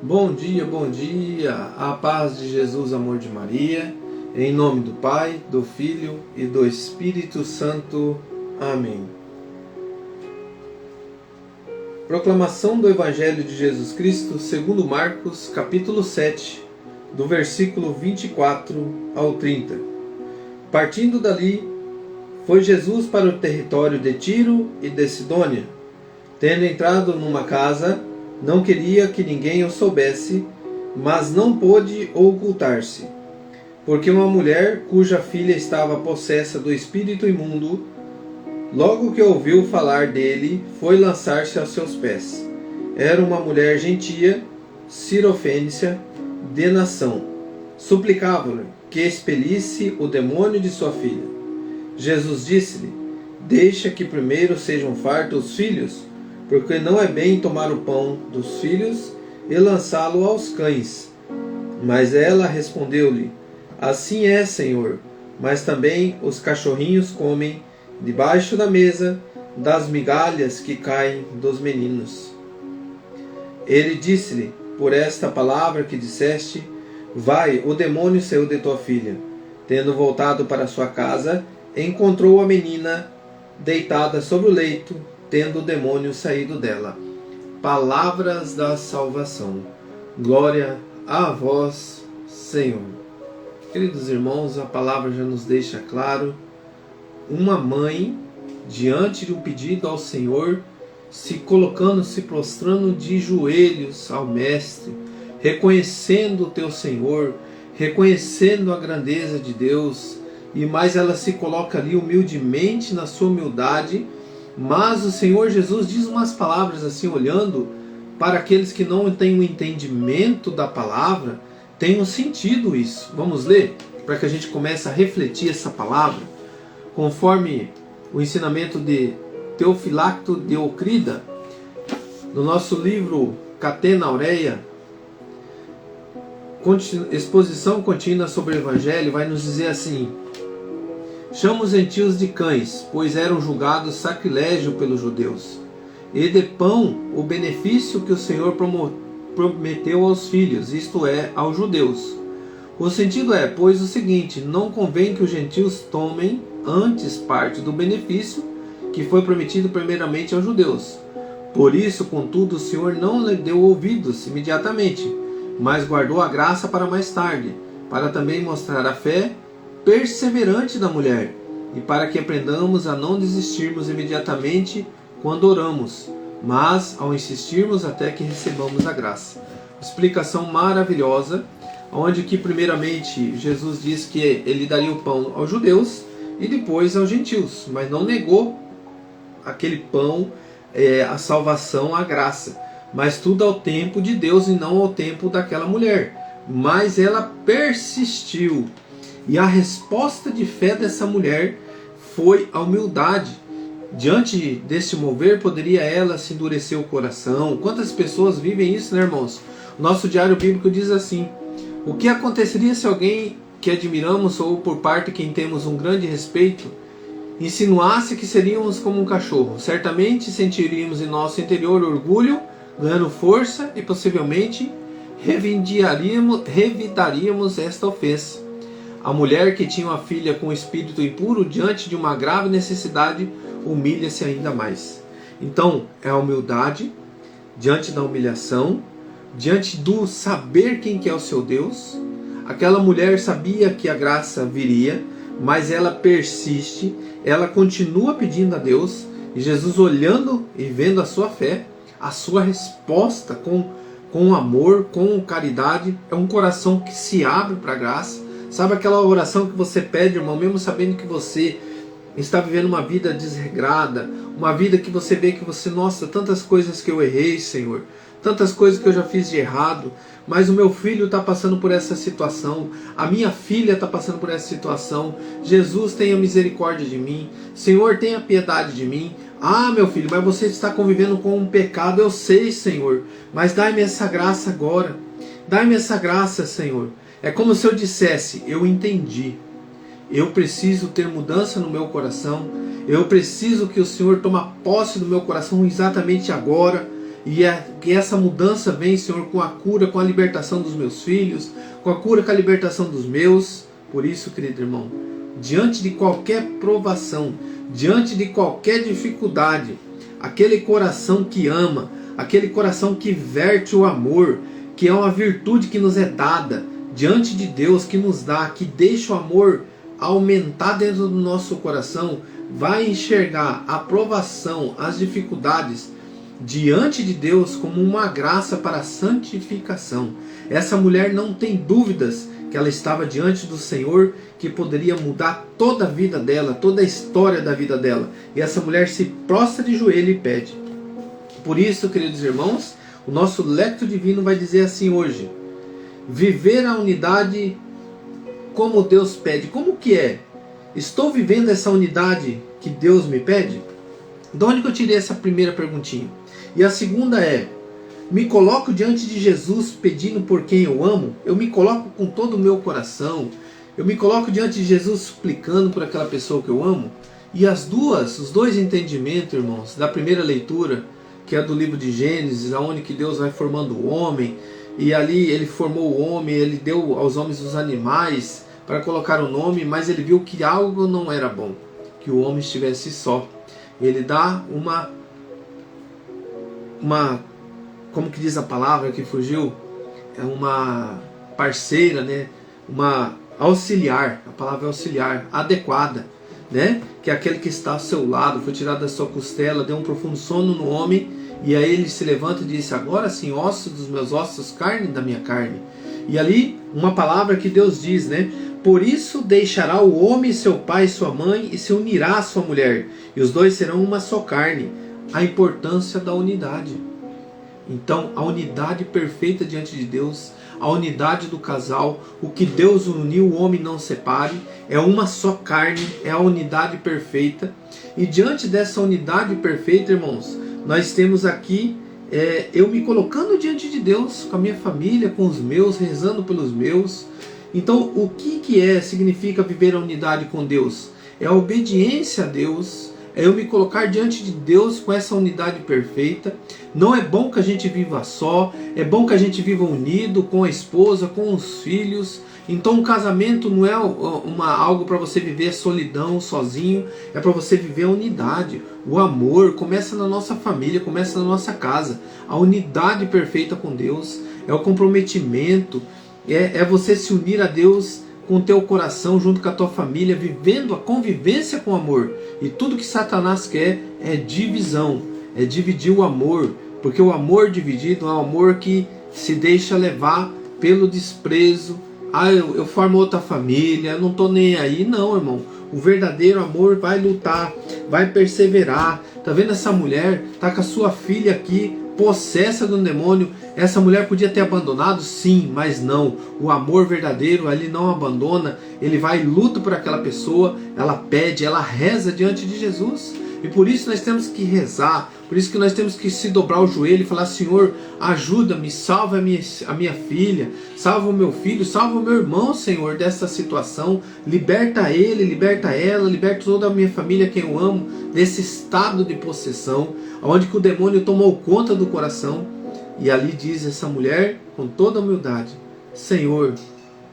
Bom dia, a paz de Jesus, amor de Maria, em nome do Pai, do Filho e do Espírito Santo. Amém. Proclamação do Evangelho de Jesus Cristo segundo Marcos, capítulo 7, do versículo 24 ao 30. Partindo dali, foi Jesus para o território de Tiro e de Sidônia. Tendo entrado numa casa, não queria que ninguém o soubesse, mas não pôde ocultar-se, porque uma mulher cuja filha estava possessa do espírito imundo, logo que ouviu falar dele, foi lançar-se aos seus pés. Era uma mulher gentia, cirofênicia, de nação. Suplicava-lhe que expelisse o demônio de sua filha. Jesus disse-lhe: deixa que primeiro sejam fartos os filhos, porque não é bem tomar o pão dos filhos e lançá-lo aos cães. Mas ela respondeu-lhe: assim é, Senhor, mas também os cachorrinhos comem debaixo da mesa das migalhas que caem dos meninos. Ele disse-lhe: por esta palavra que disseste, vai, o demônio saiu de tua filha. Tendo voltado para sua casa, encontrou a menina deitada sobre o leito, tendo o demônio saído dela. Palavras da salvação. Glória a vós, Senhor. Queridos irmãos, a palavra já nos deixa claro. Uma mãe, diante de um pedido ao Senhor, se colocando, se prostrando de joelhos ao Mestre, reconhecendo o teu Senhor, reconhecendo a grandeza de Deus, e mais ela se coloca ali humildemente na sua humildade. Mas o Senhor Jesus diz umas palavras assim, olhando para aqueles que não têm um entendimento da palavra, tem um sentido isso. Vamos ler? Para que a gente comece a refletir essa palavra, conforme o ensinamento de Teofilacto de Ocrida, no nosso livro Catena Aurea, exposição contínua sobre o Evangelho, vai nos dizer assim: chama os gentios de cães, pois eram julgados sacrilégio pelos judeus, e de pão o benefício que o Senhor prometeu aos filhos, isto é, aos judeus. O sentido é, pois, o seguinte: não convém que os gentios tomem antes parte do benefício que foi prometido primeiramente aos judeus. Por isso, contudo, o Senhor não lhe deu ouvidos imediatamente, mas guardou a graça para mais tarde, para também mostrar a fé perseverante da mulher, e para que aprendamos a não desistirmos imediatamente quando oramos, mas ao insistirmos até que recebamos a graça. Explicação maravilhosa, onde que primeiramente Jesus diz que ele daria o pão aos judeus e depois aos gentios, mas não negou aquele pão, a salvação, a graça, mas tudo ao tempo de Deus e não ao tempo daquela mulher. Mas ela persistiu. E a resposta de fé dessa mulher foi a humildade. Diante deste mover, poderia ela se endurecer o coração? Quantas pessoas vivem isso, né, irmãos? O nosso diário bíblico diz assim: o que aconteceria se alguém que admiramos ou por parte de quem temos um grande respeito insinuasse que seríamos como um cachorro? Certamente sentiríamos em nosso interior orgulho, ganhando força e possivelmente revidaríamos esta ofensa. A mulher que tinha uma filha com espírito impuro, diante de uma grave necessidade, humilha-se ainda mais. Então, é a humildade, diante da humilhação, diante do saber quem que é o seu Deus. Aquela mulher sabia que a graça viria, mas ela persiste, ela continua pedindo a Deus, e Jesus, olhando e vendo a sua fé, a sua resposta com amor, com caridade, é um coração que se abre para a graça. Sabe aquela oração que você pede, irmão, mesmo sabendo que você está vivendo uma vida desregrada, uma vida que você vê que você, nossa, tantas coisas que eu errei, Senhor, tantas coisas que eu já fiz de errado, mas o meu filho está passando por essa situação, a minha filha está passando por essa situação. Jesus, tenha misericórdia de mim. Senhor, tenha piedade de mim. Ah, meu filho, mas você está convivendo com um pecado, eu sei, Senhor, mas dai-me essa graça agora. Dai-me essa graça, Senhor. É como se eu dissesse: eu entendi, eu preciso ter mudança no meu coração, eu preciso que o Senhor tome posse do meu coração exatamente agora, E que essa mudança vem, Senhor, com a cura, com a libertação dos meus filhos, com a cura, com a libertação dos meus. Por isso, querido irmão, diante de qualquer provação, diante de qualquer dificuldade, aquele coração que ama, aquele coração que verte o amor, que é uma virtude que nos é dada diante de Deus, que nos dá, que deixa o amor aumentar dentro do nosso coração, vai enxergar a provação, as dificuldades diante de Deus como uma graça para a santificação. Essa mulher não tem dúvidas que ela estava diante do Senhor, que poderia mudar toda a vida dela, toda a história da vida dela. E essa mulher se prostra de joelho e pede. Por isso, queridos irmãos, o nosso lecto divino vai dizer assim hoje: viver a unidade como Deus pede. Como que é? Estou vivendo essa unidade que Deus me pede? De onde que eu tirei essa primeira perguntinha? E a segunda é: me coloco diante de Jesus pedindo por quem eu amo? Eu me coloco com todo o meu coração? Eu me coloco diante de Jesus suplicando por aquela pessoa que eu amo? E os dois entendimentos, irmãos, da primeira leitura, que é do livro de Gênesis, onde que Deus vai formando o homem, e ali ele formou o homem, ele deu aos homens os animais para colocar o nome, mas ele viu que algo não era bom, que o homem estivesse só. Ele dá uma como que diz a palavra que fugiu? É uma parceira, né? Uma auxiliar, a palavra auxiliar, adequada, né? Que é aquele que está ao seu lado, foi tirado da sua costela, deu um profundo sono no homem, e aí ele se levanta e disse: agora sim, ossos dos meus ossos, carne da minha carne. E ali, uma palavra que Deus diz, né? Por isso deixará o homem seu pai e sua mãe, e se unirá à sua mulher, e os dois serão uma só carne. A importância da unidade. Então, a unidade perfeita diante de Deus, a unidade do casal, o que Deus uniu, o homem não separe, é uma só carne, é a unidade perfeita. E diante dessa unidade perfeita, irmãos, nós temos aqui eu me colocando diante de Deus, com a minha família, com os meus, rezando pelos meus. Então, o que significa viver a unidade com Deus? É a obediência a Deus, é eu me colocar diante de Deus com essa unidade perfeita. Não é bom que a gente viva só, é bom que a gente viva unido com a esposa, com os filhos. Então um casamento não é algo para você viver solidão, sozinho, é para você viver a unidade. O amor começa na nossa família, começa na nossa casa. A unidade perfeita com Deus é o comprometimento, é você se unir a Deus com o teu coração, junto com a tua família, vivendo a convivência com amor. E tudo que Satanás quer é divisão, é dividir o amor, porque o amor dividido é um amor que se deixa levar pelo desprezo. Eu formo outra família, eu não estou nem aí. Não, irmão. O verdadeiro amor vai lutar, vai perseverar. Tá vendo essa mulher? Tá com a sua filha aqui, possessa de um demônio. Essa mulher podia ter abandonado? Sim, mas não. O amor verdadeiro, ele não abandona. Ele vai e luta por aquela pessoa. Ela pede, ela reza diante de Jesus. E por isso nós temos que rezar. Por isso que nós temos que se dobrar o joelho e falar: Senhor, ajuda-me, salva a minha filha, salva o meu filho, salva o meu irmão, Senhor, dessa situação. Liberta ele, liberta ela, liberta toda a minha família, quem eu amo, desse estado de possessão, onde que o demônio tomou conta do coração. E ali diz essa mulher, com toda a humildade: Senhor,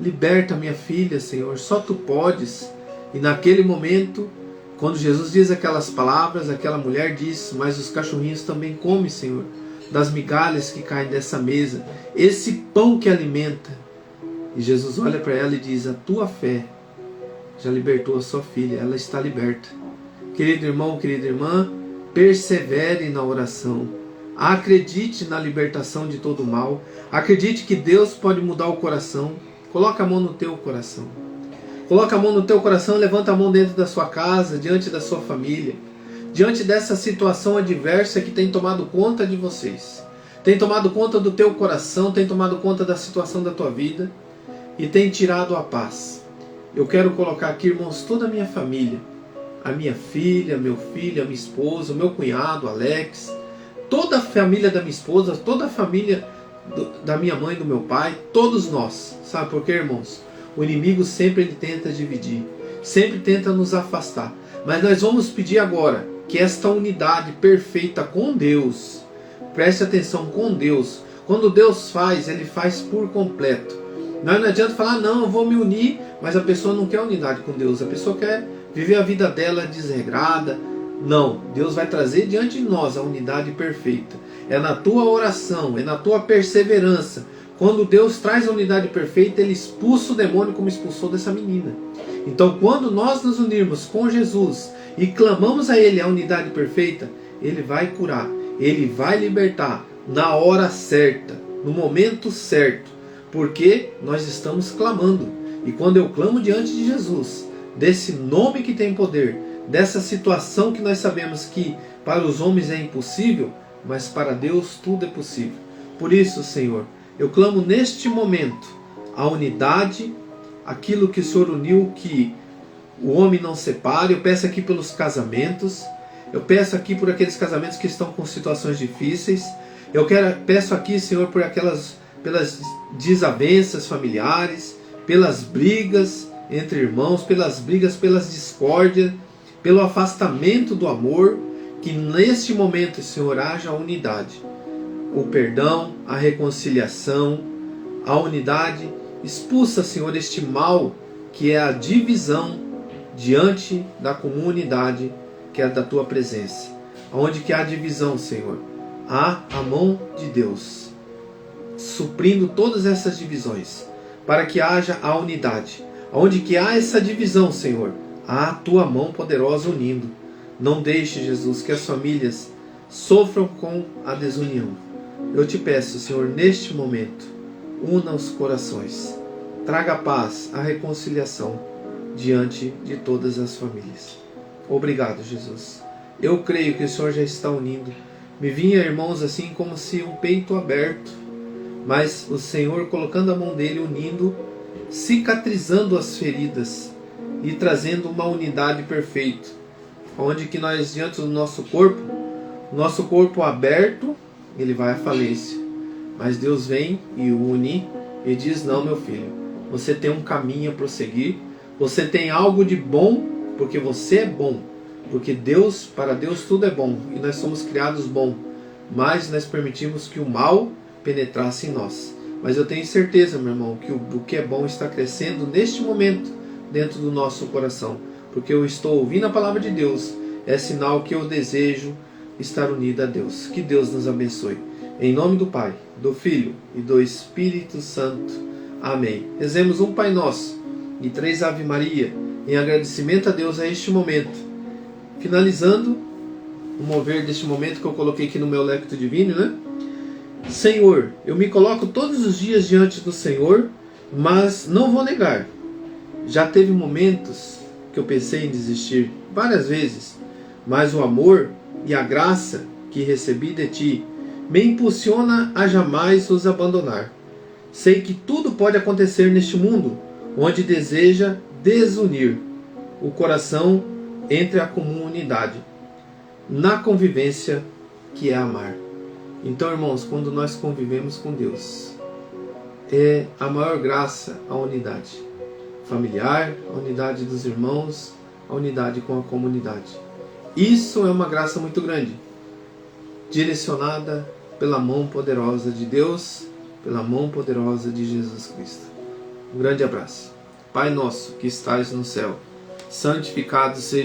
liberta minha filha, Senhor, só Tu podes. E naquele momento, quando Jesus diz aquelas palavras, aquela mulher diz: mas os cachorrinhos também comem, Senhor, das migalhas que caem dessa mesa, esse pão que alimenta. E Jesus olha para ela e diz: a tua fé já libertou a sua filha, ela está liberta. Querido irmão, querida irmã, persevere na oração, acredite na libertação de todo o mal, acredite que Deus pode mudar o coração. Coloca a mão no teu coração. Coloca a mão no teu coração, levanta a mão dentro da sua casa, diante da sua família, diante dessa situação adversa que tem tomado conta de vocês, tem tomado conta do teu coração, tem tomado conta da situação da tua vida e tem tirado a paz. Eu quero colocar aqui, irmãos, toda a minha família, a minha filha, meu filho, a minha esposa, o meu cunhado, Alex, toda a família da minha esposa, toda a família da minha mãe, do meu pai, todos nós. Sabe por quê, irmãos? O inimigo sempre ele tenta dividir, sempre tenta nos afastar. Mas nós vamos pedir agora que esta unidade perfeita com Deus Preste atenção com Deus. Quando Deus faz, Ele faz por completo. Não adianta falar, não, eu vou me unir, mas a pessoa não quer unidade com Deus. A pessoa quer viver a vida dela desregrada. Não, Deus vai trazer diante de nós a unidade perfeita. É na tua oração, é na tua perseverança. Quando Deus traz a unidade perfeita, Ele expulsa o demônio como expulsou dessa menina. Então, quando nós nos unirmos com Jesus e clamamos a Ele a unidade perfeita, Ele vai curar, Ele vai libertar na hora certa, no momento certo, porque nós estamos clamando. E quando eu clamo diante de Jesus, desse nome que tem poder, dessa situação que nós sabemos que para os homens é impossível, mas para Deus tudo é possível. Por isso, Senhor, eu clamo neste momento a unidade, aquilo que o Senhor uniu, que o homem não separe. Eu peço aqui pelos casamentos, eu peço aqui por aqueles casamentos que estão com situações difíceis. Peço aqui, Senhor, pelas desavenças familiares, pelas brigas entre irmãos, pelas brigas, pelas discórdias, pelo afastamento do amor, que neste momento, Senhor, haja unidade. O perdão, a reconciliação, a unidade. Expulsa, Senhor, este mal que é a divisão diante da comunidade, que é da Tua presença. Onde que há divisão, Senhor, há a mão de Deus suprindo todas essas divisões, para que haja a unidade. Onde que há essa divisão, Senhor, há a Tua mão poderosa unindo. Não deixe, Jesus, que as famílias sofram com a desunião. Eu te peço, Senhor, neste momento, una os corações. Traga a paz, a reconciliação diante de todas as famílias. Obrigado, Jesus. Eu creio que o Senhor já está unindo. Me vinha, irmãos, assim como se um peito aberto, mas o Senhor colocando a mão dele, unindo, cicatrizando as feridas e trazendo uma unidade perfeita. Onde que nós, diante do nosso corpo aberto, ele vai à falência. Mas Deus vem e une e diz, não, meu filho, você tem um caminho a prosseguir, você tem algo de bom, porque você é bom, porque Deus, para Deus tudo é bom, e nós somos criados bom, mas nós permitimos que o mal penetrasse em nós. Mas eu tenho certeza, meu irmão, que o que é bom está crescendo neste momento dentro do nosso coração, porque eu estou ouvindo a palavra de Deus, é sinal que eu desejo estar unido a Deus. Que Deus nos abençoe. Em nome do Pai, do Filho e do Espírito Santo. Amém. Rezemos um Pai Nosso e 3 Ave Maria em agradecimento a Deus a este momento. Finalizando o mover deste momento que eu coloquei aqui no meu Lectio Divino, né? Senhor, eu me coloco todos os dias diante do Senhor, mas não vou negar. Já teve momentos que eu pensei em desistir, várias vezes, mas o amor e a graça que recebi de Ti me impulsiona a jamais os abandonar. Sei que tudo pode acontecer neste mundo, onde deseja desunir o coração entre a comunidade, na convivência que é amar. Então, irmãos, quando nós convivemos com Deus, é a maior graça a unidade familiar, a unidade dos irmãos, a unidade com a comunidade. Isso é uma graça muito grande, direcionada pela mão poderosa de Deus, pela mão poderosa de Jesus Cristo. Um grande abraço. Pai nosso que estais no céu, santificado seja